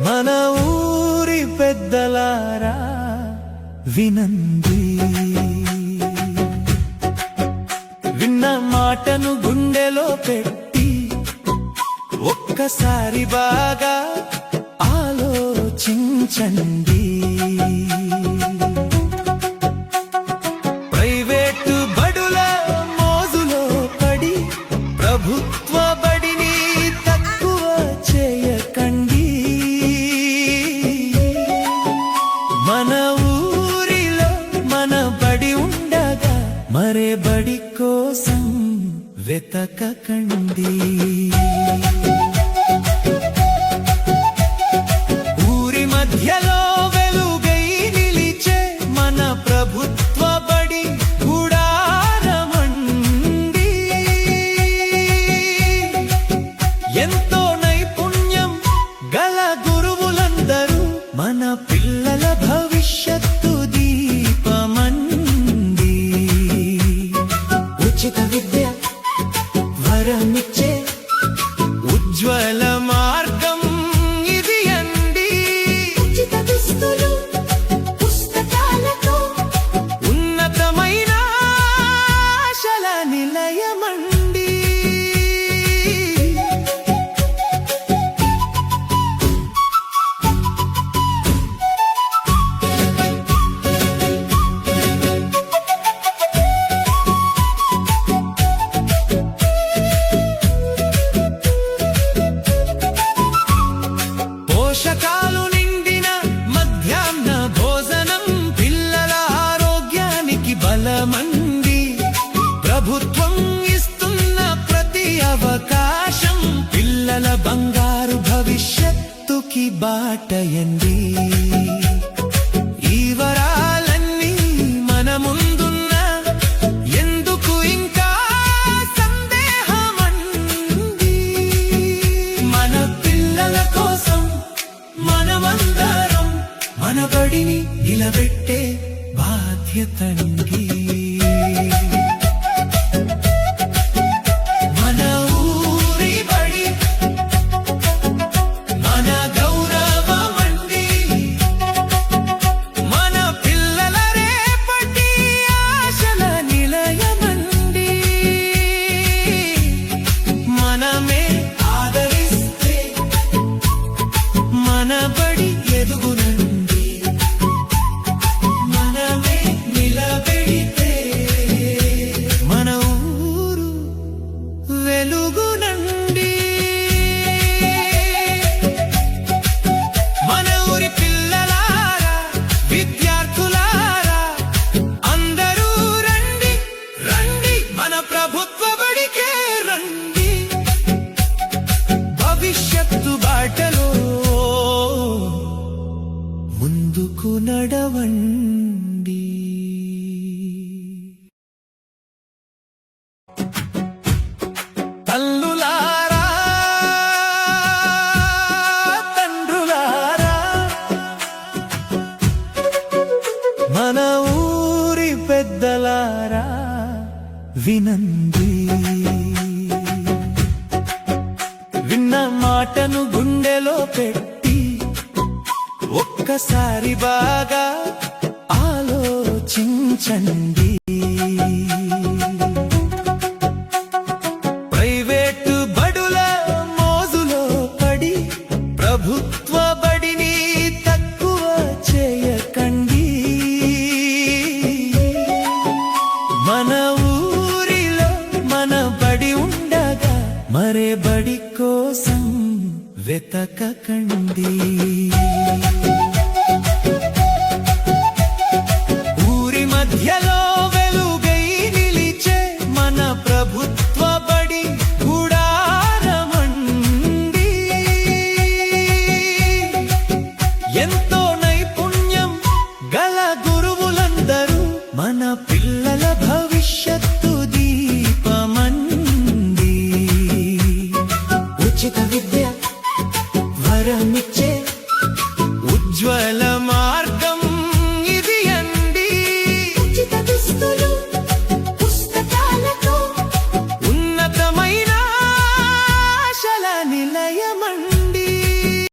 మన ఊరి పెద్దలారా వినండి, విన్న మాటను గుండెలో పెట్టి ఒక్కసారి బాగా ఆలోచించండి. ప్రైవేటు బడుల మోజులో పడి ప్రభుత్వ బడిని తక్కువ చేయకండి. మన ఊరిలో మన బడి ఉండగా మరే బడి కోసం వెతకకండి. ఊరి మధ్యలో వెలుగై నిలిచే మన ప్రభుత్వ బడి గుడారమండి. ఎంతో నైపుణ్యం గల గురువులందరూ మన పిల్లల భవిష్యత్తు దీపమండి. ఉచిత విద్య వరమిచ్చే ఉజ్వల మార్గం ఇది అండి. ఉచిత దుస్తులు పుస్తకాలతో ఉన్నతమైన ఆశల నిలయమండి. పోషకాలు నిండిన మధ్యాహ్న భోజనం పిల్లల ఆరోగ్యానికి బలమండి. ప్రభుత్వం ఇస్తున్న ప్రతి అవకాశం పిల్లల బంగారు భవిష్యత్తుకి బాటయండి. ఈ వరాలన్నీ మన ముందున్న ఎందుకు ఇంకా సందేహమండి. మన పిల్లల కోసం మనమందరం మన బడిని నిలబెట్టే బాధ్యతండి. మన ఊరి బడి మన గౌరవమండి. మన పిల్లల రేపటి ఆశల నిలయమండి. మనమే ఆదరిస్తే మన బడి ఎదుగునండి. మనమే నిలబెడితే మన ఊరు వెలుగునండి. మన ఊరి పిల్లలారా విద్యార్థులారా అందరూ రండి రండి మన ప్రభుత్వ బడికే రండి. భవిష్యత్తు బాటలో ముందుకు నడవండి. తల్లులారా తండ్రులారా మన ఊరి పెద్దలారా వినండి, విన్న మాటను గుండెలో పెట్టి ఒక్కసారి బాగా ఆలోచించండి. ప్రైవేటు బడుల మోజులో పడి ప్రభుత్వ బడిని తక్కువ చేయకండి. మన ఊరిలో మన బడి ఉండగా మరే బడి కోసం వెతకకండి. ఊరి మధ్యలో వెలుగై నిలిచే మన ప్రభుత్వ బడి గుడారమండి. ఎంతో నైపుణ్యం గల గురువులందరూ మన పిల్లల భవిష్యత్తు దీపమండి. ఉచిత వరమిచ్చే ఉజ్వల